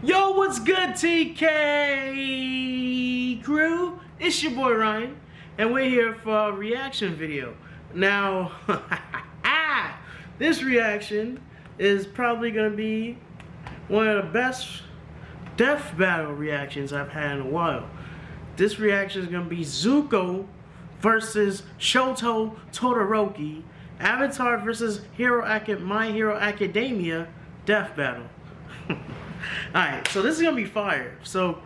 Yo, what's good, TK crew? It's your boy Ryan, and we're here for a reaction video. Now, this reaction is probably gonna be one of the best death battle reactions I've had in a while. This reaction is gonna be ZUKO versus Todoroki, Avatar versus My Hero Academia death battle. Alright, so this is gonna be fire. So,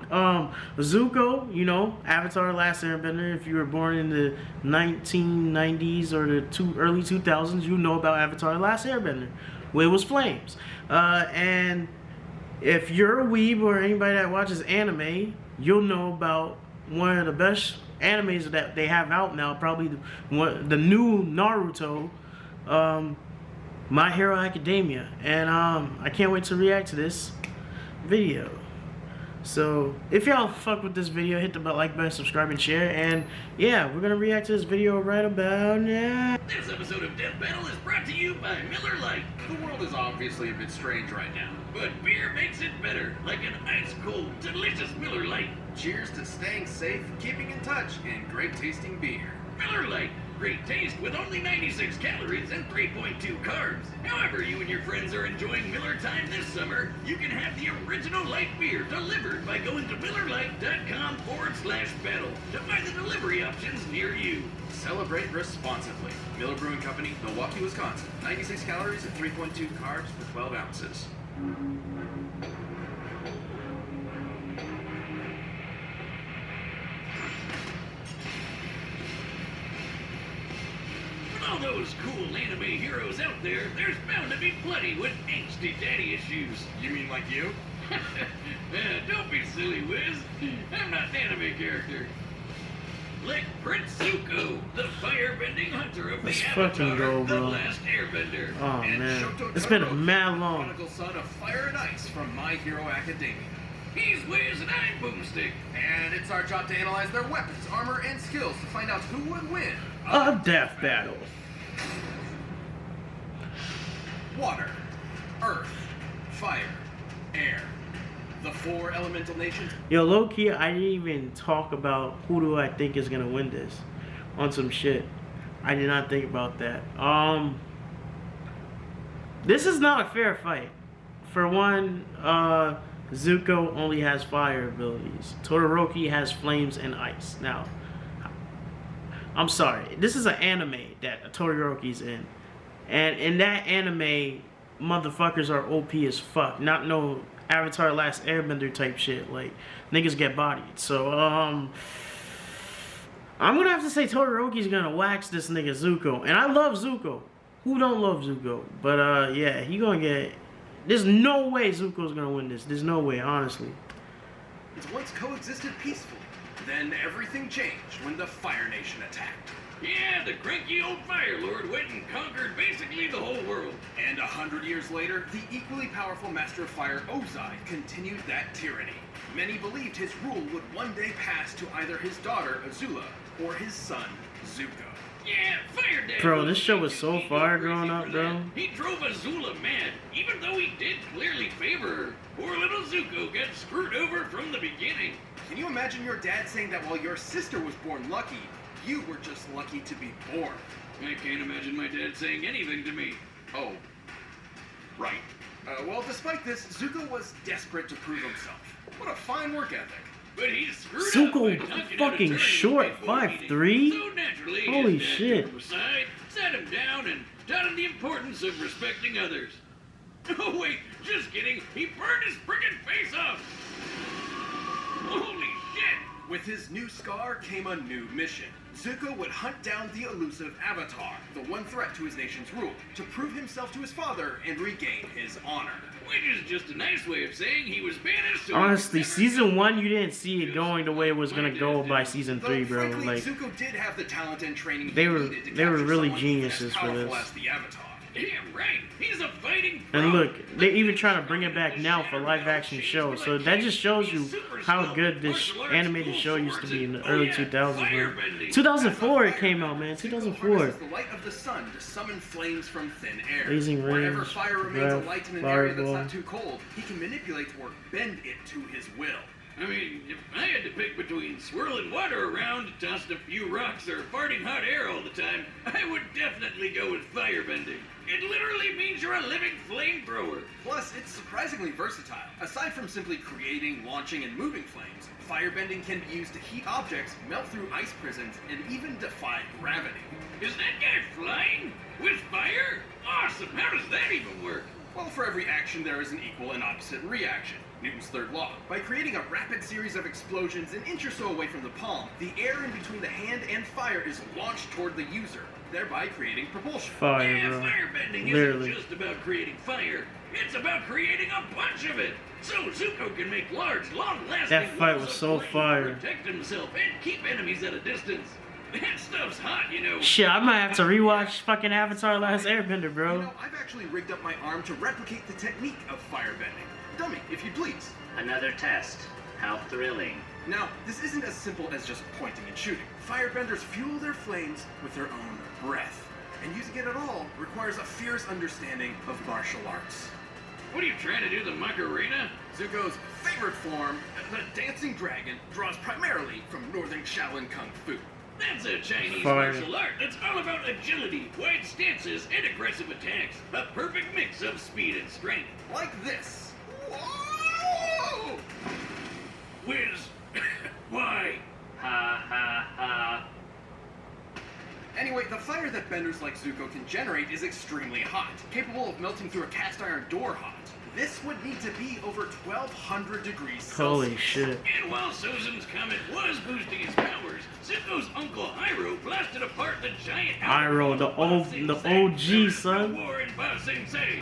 ZUKO, you know, Avatar Last Airbender. If you were born in the 1990s or the early 2000s, you know about Avatar Last Airbender, where it was flames. And if you're a weeb or anybody that watches anime, you'll know about one of the best animes that they have out now, probably the new Naruto, My Hero Academia. And I can't wait to react to this video. So if y'all fuck with this video, hit the like button, subscribe and share, and yeah, we're gonna react to this video right about now. This episode of Death Battle is brought to you by Miller Lite. The world is obviously a bit strange right now, but beer makes it better, like an ice cold, delicious Miller Lite. Cheers to staying safe, keeping in touch, and great tasting beer. Miller Lite, great taste with only 96 calories and 3.2 carbs. However you and your friends are enjoying Miller time this summer, you can have the original light beer delivered by going to MillerLite.com/battle to find the delivery options near you. Celebrate responsibly. Miller Brewing Company, Milwaukee, Wisconsin. 96 calories and 3.2 carbs for 12 ounces. All those cool anime heroes out there, there's bound to be plenty with angsty daddy issues. You mean like you? Don't be silly, Wiz. I'm not an anime character. Like Prince Zuko, the fire-bending hunter of the Let's Avatar, fucking go, the bro. Last Airbender. Oh And man, Shoto it's been Todoroki, mad long. Prodigal son of fire and ice from My Hero Academia. He's Wiz and I'm Boomstick. And it's our job to analyze their weapons, armor, and skills to find out who would win. A death battle. Water, earth, fire, air. The four elemental nations. Yo, low key, I didn't even talk about who do I think is gonna win this on some shit. I did not think about that. This is not a fair fight. For one, ZUKO only has fire abilities. Todoroki has flames and ice. Now, I'm sorry. This is an anime that Todoroki's in. And in that anime, motherfuckers are OP as fuck. Not no Avatar Last Airbender type shit. Like, niggas get bodied. So, I'm gonna have to say Todoroki's gonna wax this nigga ZUKO. And I love ZUKO. Who don't love ZUKO? But, yeah, he gonna get... There's no way ZUKO's gonna win this. There's no way, honestly. It once coexisted peacefully. Then everything changed when the Fire Nation attacked. Yeah, the cranky old Fire Lord went and conquered basically the whole world. And 100 years later, the equally powerful Master of Fire, Ozai, continued that tyranny. Many believed his rule would one day pass to either his daughter, Azula, or his son, Zuko. Yeah, Fire Dad. Bro, this show was so fire growing up, bro. He drove Azula mad, even though he did clearly favor her. Poor little Zuko got screwed over from the beginning. Can you imagine your dad saying that while your sister was born lucky, you were just lucky to be born? I can't imagine my dad saying anything to me. Oh, right. Well, despite this, Zuko was desperate to prove himself. What a fine work ethic. But he's screwed Zuko up by knocking fucking out a short, before 5'3". meeting. So naturally, Holy his dad shit. took him aside, sat him down, and taught him the importance of respecting others. Oh wait, just kidding. He burned his frickin' face off. Holy shit. With his new scar came a new mission. Zuko would hunt down the elusive Avatar, the one threat to his nation's rule, to prove himself to his father and regain his honor. Which is just a nice way of saying he was banished. So Honestly, season 1, you didn't see it going the way it was gonna go by season 3, bro. Frankly, Like, Zuko did have the talent and training they he were needed to really capture someone even geniuses as for powerful this. as the Avatar. Damn right, he's a fighting And frog. look, they even trying to bring it back now for live action shows. So that just shows you how good this animated show used to be in the early 2000s. Man. 2004 it came out, man. 2004. The light of the sun to summon flames from thin air. Blazing Wherever range, fire remains breath, a light in an area that's fireball. not too cold, he can manipulate or bend it to his will. I mean, if I had to pick between swirling water around, tossed a few rocks, or farting hot air all the time, I would definitely go with firebending. It literally means you're a living flamethrower. Plus, it's surprisingly versatile. Aside from simply creating, launching, and moving flames, firebending can be used to heat objects, melt through ice prisons, and even defy gravity. Is that guy flying? With fire? Awesome, how does that even work? Well, for every action, there is an equal and opposite reaction. Newton's third law. By creating a rapid series of explosions an inch or so away from the palm, the air in between the hand and fire is launched toward the user, thereby creating propulsion. Fire, Yeah, bro. firebending Literally. isn't just about creating fire. It's about creating a bunch of it. So Zuko can make large, long-lasting That fight walls was of so flame to fire. protect himself and keep enemies at a distance. That stuff's hot, you know. Shit, I might have to rewatch fucking Avatar Last Airbender, You bro. know, I've actually rigged up my arm to replicate the technique of firebending. Dummy, if you please. Another test. How thrilling. Now, this isn't as simple as just pointing and shooting. Firebenders fuel their flames with their own breath. And using it at all requires a fierce understanding of martial arts. What are you trying to do, the Macarena? Zuko's favorite form, the dancing dragon, draws primarily from northern Shaolin Kung Fu. That's a Chinese Fire. martial art that's all about agility, wide stances, and aggressive attacks. A perfect mix of speed and strength. Like this. Whoa! Whiz. Why? Ha ha ha. Anyway, the fire that benders like Zuko can generate is extremely hot, capable of melting through a cast iron door hot. This would need to be over 1200 degrees Celsius. Holy shit. And while Sozum's comet was boosting his powers, Zuko's uncle Iroh blasted apart the giant Iroh, the Ba Sing the Se. OG, There's son. No war in Ba Sing Se.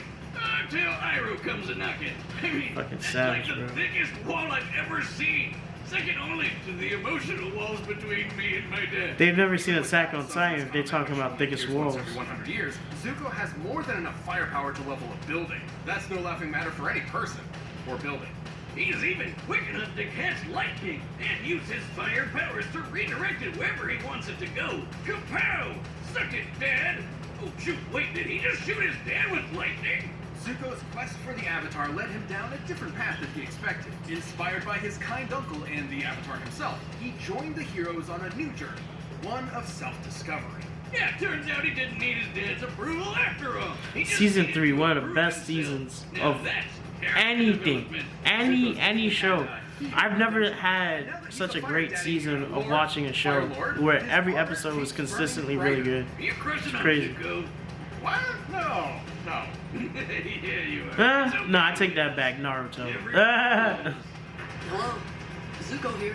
Until Iroh comes a knocking. I mean, Fucking that's savage, like the bro. thickest wall I've ever seen. Second only to the emotional walls between me and my dad. They've never seen Attack on Titan if they're talking about thickest walls. Every 100 years, Zuko has more than enough firepower to level a building. That's no laughing matter for any person or building. He's even quick enough to catch lightning and use his fire powers to redirect it wherever he wants it to go. Kapow! Suck it, Dad! Oh shoot, wait, did he just shoot his dad with lightning? Zuko's quest for the Avatar led him down a different path than he expected. Inspired by his kind uncle and the Avatar himself, he joined the heroes on a new journey, one of self-discovery. Yeah, turns out he didn't need his dad's approval after all. He just Season needed 3, to one of the prove best himself. seasons Now of that's character anything, development. any show. I've never had such a great season of watching a show where every episode was consistently really good. You're crushing on crazy. Zuko. What? No. Yeah, you are. It's okay. No, I take that back, Naruto. Everyone knows. Hello, Zuko here.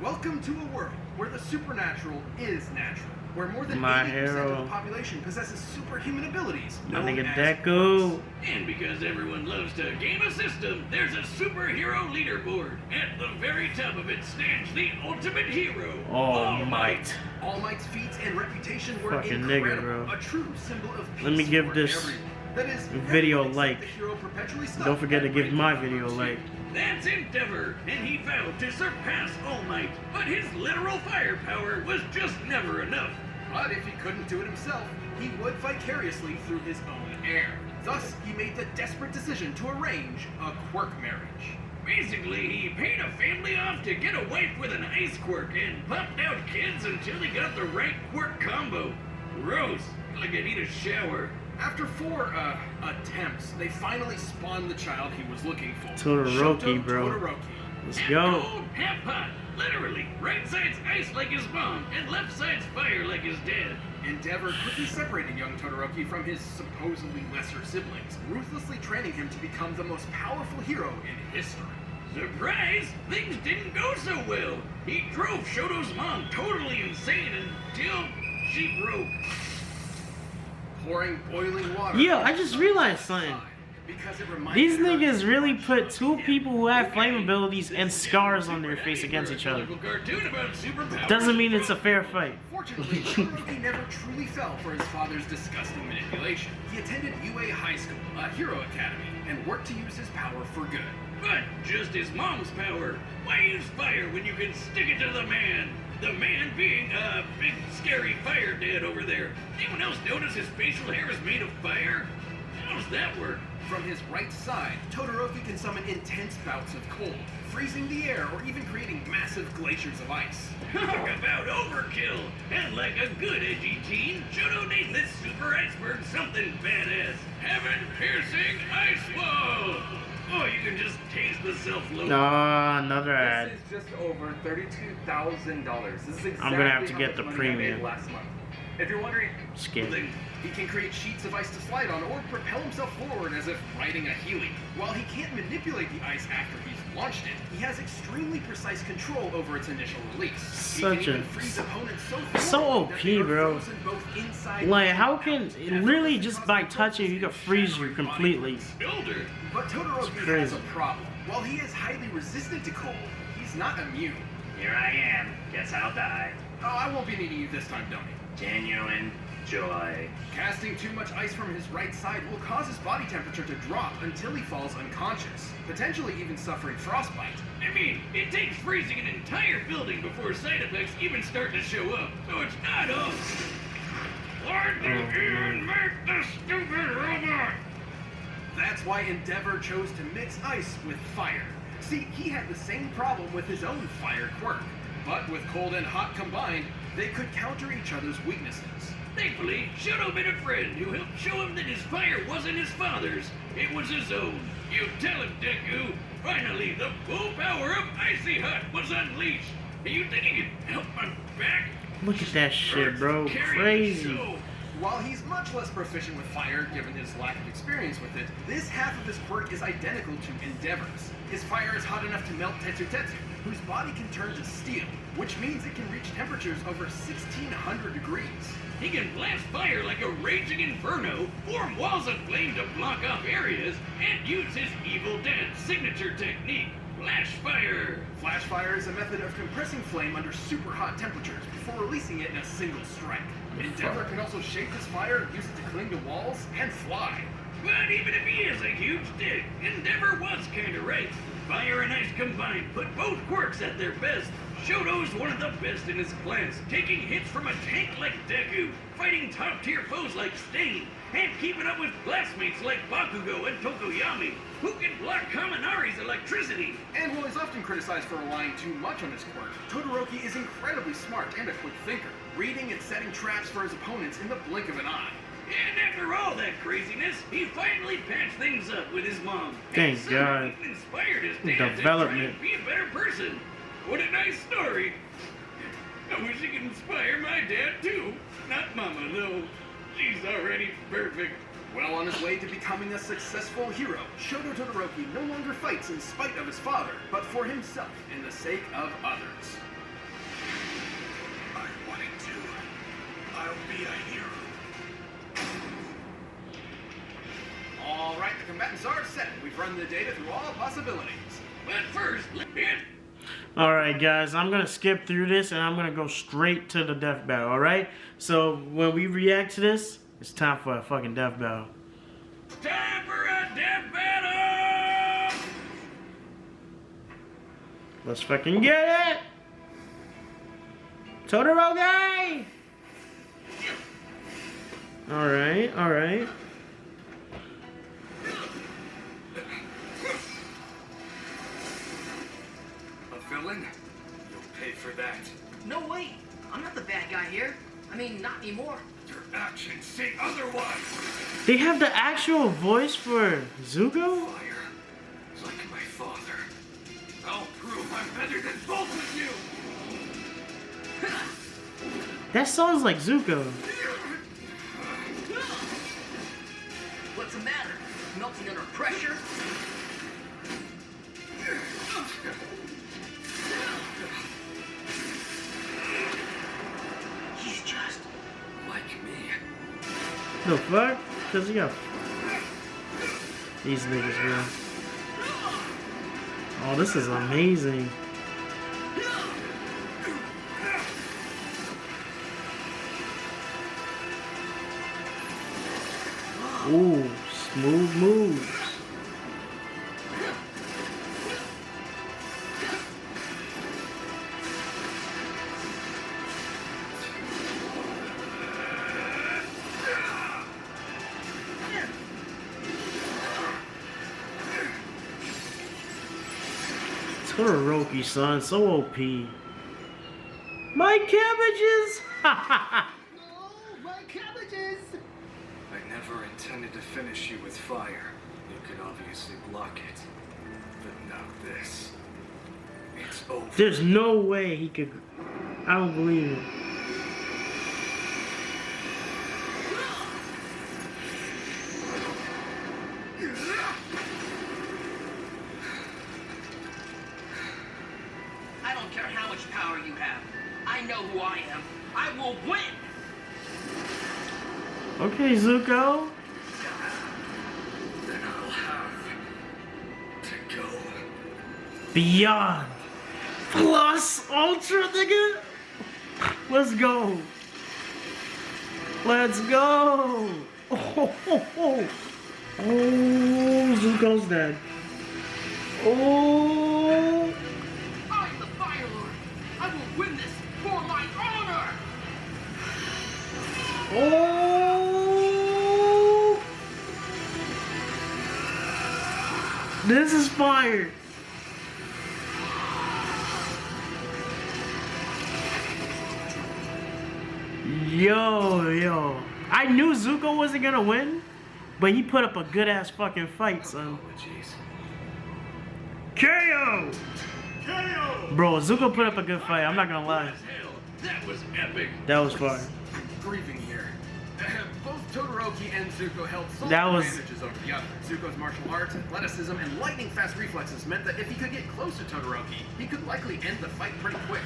Welcome to a world where the supernatural is natural, where more than My 80% hero. of the population possesses superhuman abilities. My known nigga as Deku. And because everyone loves to game a system, there's a superhero leaderboard. At the very top of it stands the ultimate hero, All Might. All Might's feats and reputation were Fucking nigga, incredible. bro. A true symbol of peace. Let me give for this everyone. That is, video everyone like. except the hero perpetually stuck Don't forget to at give great my power video a too. like. That's Endeavor, and he vowed to surpass All Might. But his literal firepower was just never enough. But if he couldn't do it himself, he would vicariously through his own heir. Thus, he made the desperate decision to arrange a quirk marriage. Basically, he paid a family off to get a wife with an ice quirk and popped out kids until he got the right quirk combo. Gross. Like I need a shower. After 4 attempts, they finally spawned the child he was looking for. Todoroki, Shoto bro. Todoroki. Let's Half go. cold, half hot. Literally, right side's ice like his mom, and left side's fire like his dad. Endeavor quickly separated young Todoroki from his supposedly lesser siblings, ruthlessly training him to become the most powerful hero in history. Surprise! Things didn't go so well. He drove Shoto's mom totally insane until she broke. Pouring boiling water. Yo, I just realized something. because it reminds These her niggas really much put of two him. people who have flame abilities and scars on their face against each other. Doesn't mean it's a fair fight. Fortunately, Todoroki never truly fell for his father's disgusting manipulation. He attended UA High School, a hero academy, and worked to use his power for good. But just his mom's power. Why use fire when you can stick it to the man? The man being a big scary fire dad over there. Anyone else notice his facial hair is made of fire? How's that work? From his right side, Todoroki can summon intense bouts of cold, freezing the air or even creating massive glaciers of ice. Talk about overkill! And like a good edgy teen, Shoto named this super iceberg something badass. Heaven-piercing ice wall! Oh, you can just taste the self-loathing. Another ad. This is just over $32,000. This is exactly I'm gonna have to how get much the money I premium. made last month. If you're wondering, Skin. He can create sheets of ice to slide on or propel himself forward as if riding a Healy. While he can't manipulate the ice after he's launched it, he has extremely precise control over its initial release. He can even freeze opponents so thoroughly that they OP, are bro. frozen both inside Like, and how out, can really just by touching you can freeze you completely? Builder. But Todoroki has crazy. a problem. While he is highly resistant to cold, he's not immune. Here I am. Guess I'll die. Oh, I won't be needing you this time, dummy. Genuine joy. Casting too much ice from his right side will cause his body temperature to drop until he falls unconscious, potentially even suffering frostbite. I mean, it takes freezing an entire building before side effects even start to show up, so it's not us. Why'd you even make this stupid robot? That's why Endeavor chose to mix ice with fire. See, he had the same problem with his own fire quirk, but with cold and hot combined, they could counter each other's weaknesses. Thankfully, Shoto met a friend who helped show him that his fire wasn't his father's, it was his own. You tell him, Deku. Finally, the full power of Icy Hut was unleashed. Are you thinking it helped my back? Look at that shit, bro. Crazy. So, While he's much less proficient with fire, given his lack of experience with it, this half of his quirk is identical to Endeavor's. His fire is hot enough to melt Tetsu Tetsu, whose body can turn to steel, which means it can reach temperatures over 1600 degrees. he can blast fire like a raging inferno, form walls of flame to block off areas, and use his Evil Dad's signature technique, flash fire. Flash fire is a method of compressing flame under super hot temperatures before releasing it in a single strike. Endeavor can also shape his fire, use it to cling to walls, and fly. But even if he is a huge dick, Endeavor was kinda right. Fire and ice combined put both quirks at their best. Shoto's one of the best in his class, taking hits from a tank like Deku, fighting top-tier foes like Stain, and keeping up with classmates like Bakugo and Tokoyami, who can block Kaminari's electricity. And while he's often criticized for relying too much on his quirk, Todoroki is incredibly smart and a quick thinker, reading and setting traps for his opponents in the blink of an eye. And after all that craziness, he finally patched things up with his mom. Thank and somehow God. even inspired his dad Development. to try and be a better person. What a nice story. I wish he could inspire my dad too. Not Mama though. She's already perfect. Well on his way to becoming a successful hero, Shoto Todoroki no longer fights in spite of his father, but for himself and the sake of others. I wanted to. I'll be a hero. Alright, the combatants are set. We've run the data through all possibilities. But first, let's get... Alright guys, I'm gonna skip through this and I'm gonna go straight to the death battle, alright? So when we react to this, it's time for a fucking death battle. Time for a death battle! Let's fucking get it! Todoroki! Alright, alright. A villain? You'll pay for that. No, wait. I'm not the bad guy here. I mean, not anymore. Your actions say otherwise. They have the actual voice for Zuko? Fire, like my father. I'll prove I'm better than both of you. That sounds like Zuko. What's the matter? Melting under pressure? He's just Like me. The fuck? Cause he got... These niggas, bro. Oh, this is amazing. Ooh, smooth moves. Todoroki, son, so OP. My cabbages! Oh, my cabbages! I never intended to finish you with fire. You could obviously block it. But not this. It's over. There's no way he could. I don't believe it. I don't care how much power you have. I know who I am. I will win! Okay, Zuko. Then I'll have to go. Beyond. Plus Ultra, nigga. Let's go. Let's go. Oh, Zuko's dead. Oh. I'm the Fire Lord. I will win this for my honor! Oh. This is fire. Yo. I knew Zuko wasn't gonna win, but he put up a good ass fucking fight, son. Apologies. KO! Bro, Zuko put up a good fight, I'm not gonna lie. As hell. That was epic. That was fire. Grieving here. Both Todoroki and Zuko held solid That was- advantages over the other. Zuko's martial arts, athleticism, and lightning-fast reflexes meant that if he could get close to Todoroki, he could likely end the fight pretty quick.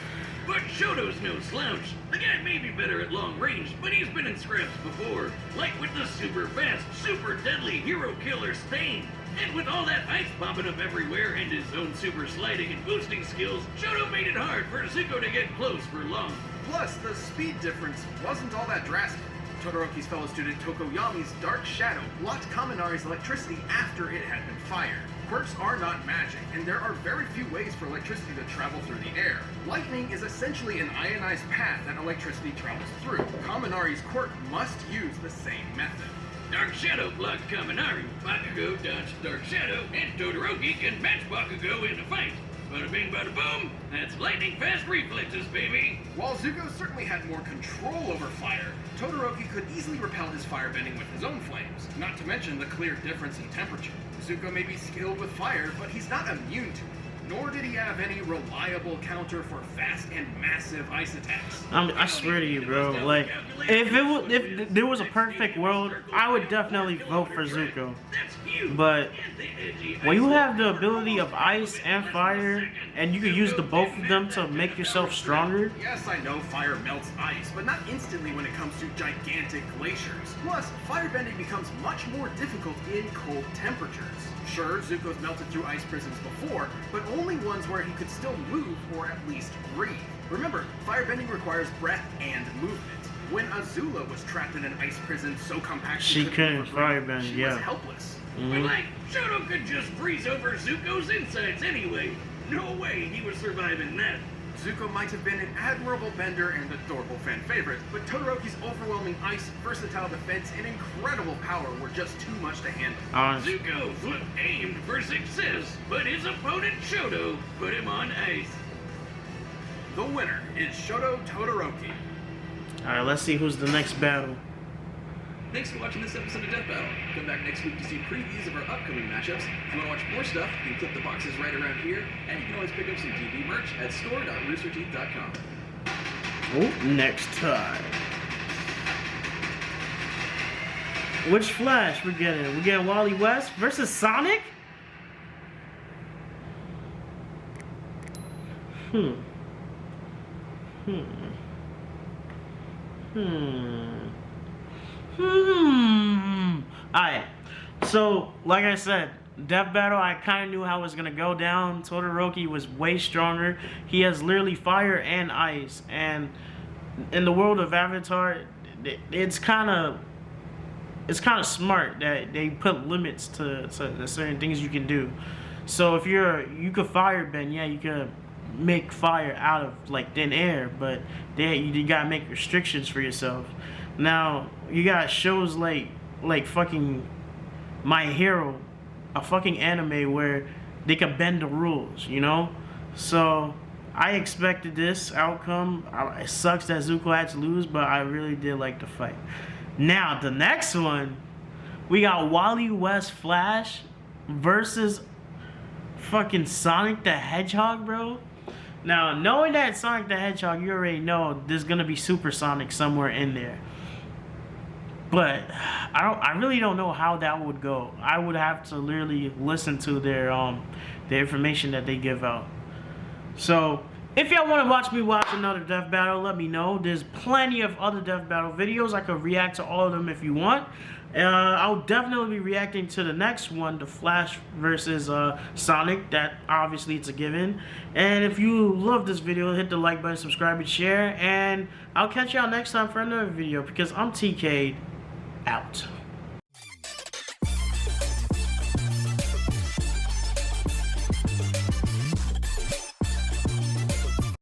But Shoto's no slouch. The guy may be better at long range, but he's been in scraps before. Like with the super fast, super deadly hero killer Stain. And with all that ice popping up everywhere and his own super sliding and boosting skills, Shoto made it hard for Zuko to get close for long. Plus, the speed difference wasn't all that drastic. Todoroki's fellow student Tokoyami's Dark Shadow blocked Kaminari's electricity after it had been fired. Quirks are not magic, and there are very few ways for electricity to travel through the air. Lightning is essentially an ionized path that electricity travels through. Kaminari's quirk must use the same method. Dark Shadow blocked Kaminari, Bakugo dodged Dark Shadow, and Todoroki can match Bakugo in a fight. Bada bing, bada boom, that's lightning fast reflexes, baby. While Zuko certainly had more control over fire, Todoroki could easily repel his firebending with his own flames, not to mention the clear difference in temperature. Zuko may be skilled with fire, but he's not immune to it, nor did he have any reliable counter for fast and massive ice attacks. I swear to you, bro. Like, if there was a perfect world, I would definitely vote for Zuko. That's huge. But And the edgy when you ice have the ability of ice and fire, and you can use the both of them to make yourself stronger, Yes, I know fire melts ice, but not instantly when it comes to gigantic glaciers. Plus, firebending becomes much more difficult in cold temperatures. Sure, Zuko's melted through ice prisons before, but only ones where he could still move or at least breathe. Remember, firebending requires breath and movement. When Azula was trapped in an ice prison so compact She couldn't move or breathe, firebend, she yeah. was helpless. But like, Shoto could just freeze over Zuko's insides anyway. No way he was surviving that. Zuko might have been an admirable bender and adorable fan favorite, but Todoroki's overwhelming ice, versatile defense, and incredible power were just too much to handle. honestly. Zuko was aimed for success, but his opponent Shoto put him on ice. The winner is Shoto Todoroki. Alright, let's see who's the next battle. Thanks for watching this episode of Death Battle. Come back next week to see previews of our upcoming matchups. If you want to watch more stuff, you can click the boxes right around here, and you can always pick up some TV merch at store.roosterteeth.com. Oh, next time. Which Flash we're getting? We're getting Wally West versus Sonic? Alright. So, like I said, Death Battle, I kind of knew how it was going to go down. Todoroki was way stronger. He has literally fire and ice. And in the world of Avatar, it's kind of smart that they put limits to certain things you can do. So if you could fire bend, yeah, you could make fire out of like thin air, but you gotta make restrictions for yourself. Now you got shows like fucking My Hero, a fucking anime where they can bend the rules, you know. So I expected this outcome. It sucks that Zuko had to lose, but I really did like the fight. Now the next one, we got Wally West Flash versus fucking Sonic the Hedgehog, bro. Now, knowing that Sonic the Hedgehog, you already know there's gonna be Supersonic somewhere in there. But I really don't know how that would go. I would have to literally listen to their the information that they give out. So if y'all want to watch me watch another Death Battle, let me know. There's plenty of other Death Battle videos. I could react to all of them if you want. I'll definitely be reacting to the next one, the Flash versus Sonic. That obviously it's a given. And if you love this video, hit the like button, subscribe, and share. And I'll catch y'all next time for another video because I'm TK out.